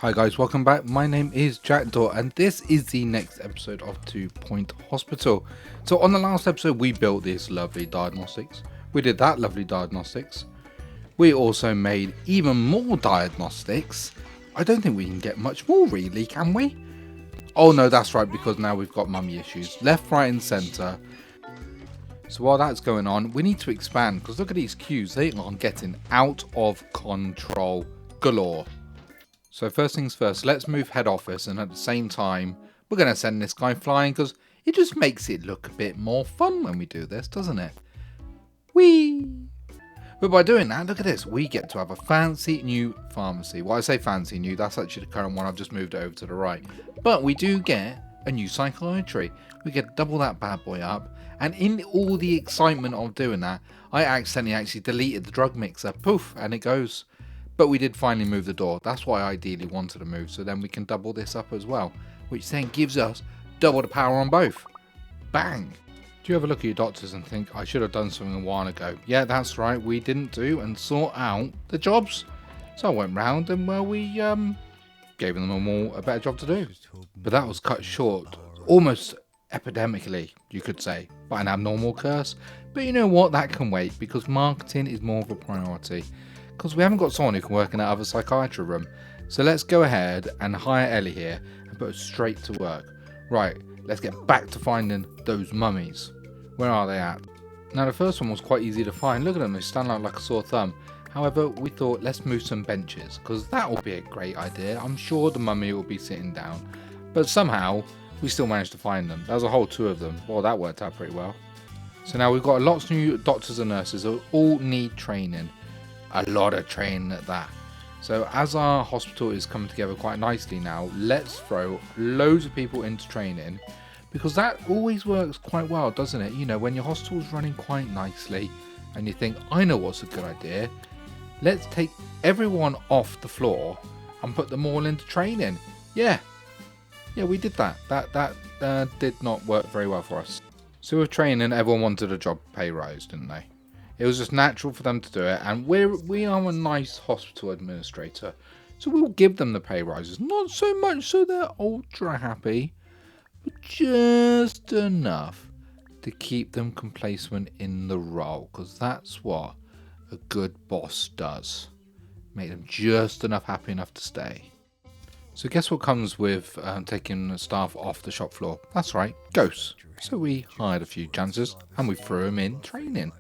Hi guys, welcome back. My name is Jackdoor and this is the next episode of 2 Point Hospital. So on the last episode we built this lovely diagnostics. We did that lovely diagnostics. We also made even more diagnostics. I don't think we can get much more really, can we? Oh no, that's right, because now we've got mummy issues. Left, right and centre. So while that's going on, we need to expand because look at these queues. They are getting out of control galore. So first things first, let's move head office, and at the same time, we're going to send this guy flying because it just makes it look a bit more fun when we do this, doesn't it? Whee! But by doing that, look at this, we get to have a fancy new pharmacy. Well, I say fancy new, that's actually the current one, I've just moved it over to the right. But we do get a new psychiatry. We get to double that bad boy up, and in all the excitement of doing that, I accidentally actually deleted the drug mixer. Poof, and it goes. But we did finally move the door. That's why I ideally wanted to move, so then we can double this up as well, which then gives us double the power on both. Bang! Do you ever look at your doctors and think, I should have done something a while ago? Yeah, that's right, we didn't do and sort out the jobs. So I went round and, well, we gave them all a better job to do. But that was cut short, almost epidemically, you could say, by an abnormal curse. But you know what, that can wait, because marketing is more of a priority. Because we haven't got someone who can work in that other psychiatry room. So let's go ahead and hire Ellie here and put her straight to work. Right, let's get back to finding those mummies. Where are they at? Now the first one was quite easy to find. Look at them, they stand out like a sore thumb. However, we thought let's move some benches, because that will be a great idea. I'm sure the mummy will be sitting down. But somehow, we still managed to find them. There was a whole two of them. Well, that worked out pretty well. So now we've got lots of new doctors and nurses who all need training. A lot of training at that. So as our hospital is coming together quite nicely now, let's throw loads of people into training, because that always works quite well, doesn't it? You know, when your hospital's running quite nicely and you think, I know what's a good idea, let's take everyone off the floor and put them all into training. Yeah, we did that. That did not work very well for us. So with training, everyone wanted a job pay rise, didn't they? It was just natural for them to do it, and we are a nice hospital administrator, so we'll give them the pay rises. Not so much so they're ultra happy, but just enough to keep them complacent in the role, because that's what a good boss does. Make them just enough happy enough to stay. So guess what comes with taking staff off the shop floor? That's right, ghosts. So we hired a few chances and we threw them in training.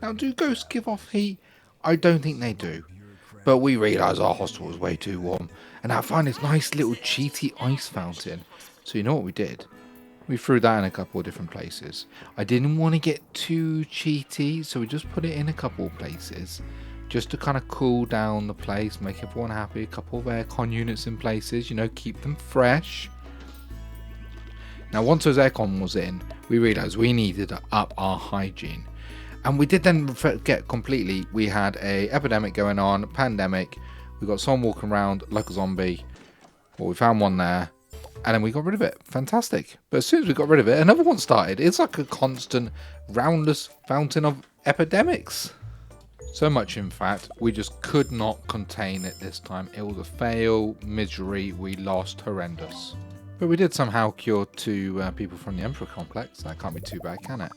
Now, do ghosts give off heat? I don't think they do. But we realised our hostel was way too warm, and I found this nice little cheaty ice fountain. So you know what we did? We threw that in a couple of different places. I didn't want to get too cheaty, so we just put it in a couple of places, just to kind of cool down the place, make everyone happy. A couple of aircon units in places, you know, keep them fresh. Now, once those aircon was in, we realised we needed to up our hygiene. And we did then forget completely, we had a epidemic going on, pandemic, we got someone walking around like a zombie, well, we found one there, and then we got rid of it. Fantastic. But as soon as we got rid of it, another one started. It's like a constant, roundless fountain of epidemics. So much, in fact, we just could not contain it this time. It was a fail, misery, we lost, horrendous. But we did somehow cure two people from the Emperor complex. That can't be too bad, can it?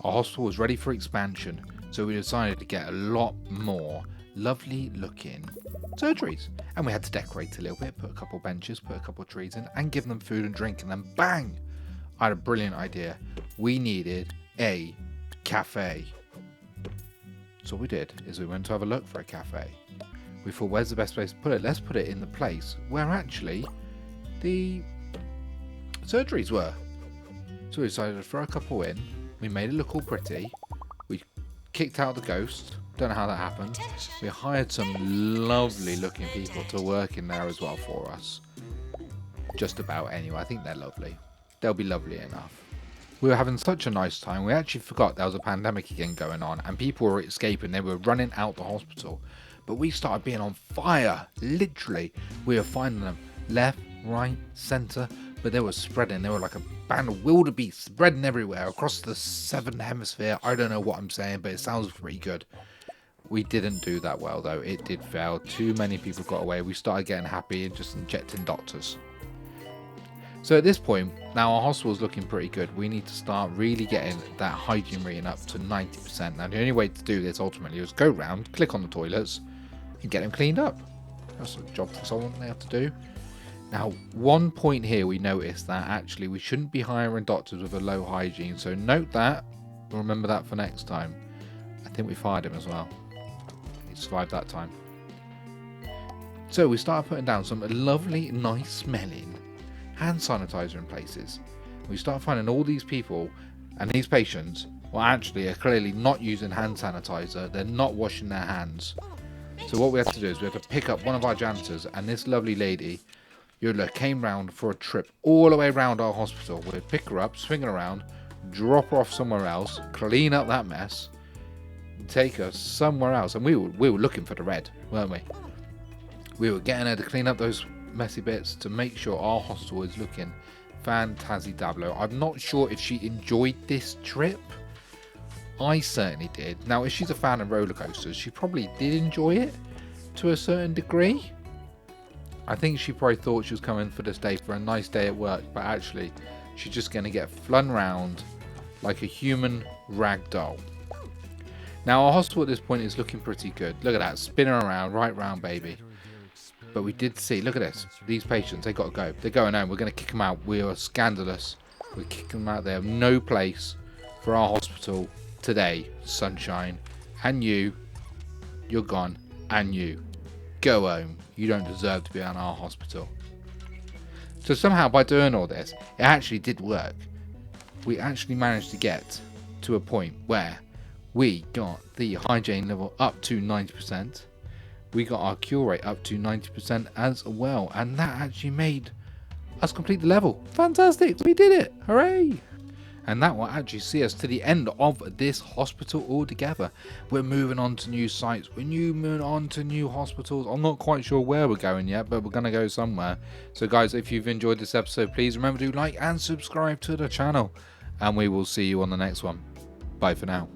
Our hospital was ready for expansion, so we decided to get a lot more lovely looking surgeries. And we had to decorate a little bit, put a couple benches, put a couple trees in, and give them food and drink, and then bang! I had a brilliant idea. We needed a cafe. So what we did is we went to have a look for a cafe. We thought, where's the best place to put it? Let's put it in the place where actually the surgeries were. So we decided to throw a couple in. We made it look all pretty. We kicked out the ghost. Don't know how that happened. We hired some lovely looking people to work in there as well for us. Just about anyway. I think they're lovely. They'll be lovely enough. We were having such a nice time. We actually forgot there was a pandemic again going on and people were escaping. They were running out the hospital. But we started being on fire. Literally. We were finding them left, right, centre. But they were spreading. They were like a band of wildebeest spreading everywhere across the 7th hemisphere. I don't know what I'm saying, but it sounds pretty good. We didn't do that well though. It did fail. Too many people got away. We started getting happy and just injecting doctors. So at this point, now our hospital's looking pretty good. We need to start really getting that hygiene rating up to 90%. Now the only way to do this ultimately is go round, click on the toilets, and get them cleaned up. That's a job for someone they have to do. Now, one point here we noticed that actually we shouldn't be hiring doctors with a low hygiene. So note that. Remember that for next time. I think we fired him as well. He survived that time. So we started putting down some lovely, nice smelling hand sanitizer in places. We start finding all these people and these patients actually are clearly not using hand sanitizer. They're not washing their hands. So what we had to do is we had to pick up one of our janitors, and this lovely lady Yola came round for a trip all the way around our hospital. We'd pick her up, swing her around, drop her off somewhere else, clean up that mess, take her somewhere else. And we were looking for the red, weren't we? We were getting her to clean up those messy bits to make sure our hospital is looking fantasy-dablo. I'm not sure if she enjoyed this trip. I certainly did. Now, if she's a fan of roller coasters, she probably did enjoy it to a certain degree. I think she probably thought she was coming for this day for a nice day at work, but actually she's just going to get flung around like a human rag doll. Now, our hospital at this point is looking pretty good. Look at that, spinning around, right round, baby. But we did see, look at this, these patients, they got to go. They're going home. We're going to kick them out. We are scandalous. We're kicking them out. They have no place for our hospital today, sunshine. And you're gone. And you, go home. You don't deserve to be on our hospital. So somehow by doing all this, it actually did work. We actually managed to get to a point where we got the hygiene level up to 90%. We got our cure rate up to 90% as well, and that actually made us complete the level. Fantastic, we did it, hooray! And that will actually see us to the end of this hospital altogether. We're moving on to new sites, we're moving on to new hospitals. I'm not quite sure where we're going yet, but we're going to go somewhere. So guys, if you've enjoyed this episode, please remember to like and subscribe to the channel, and we will see you on the next one. Bye for now.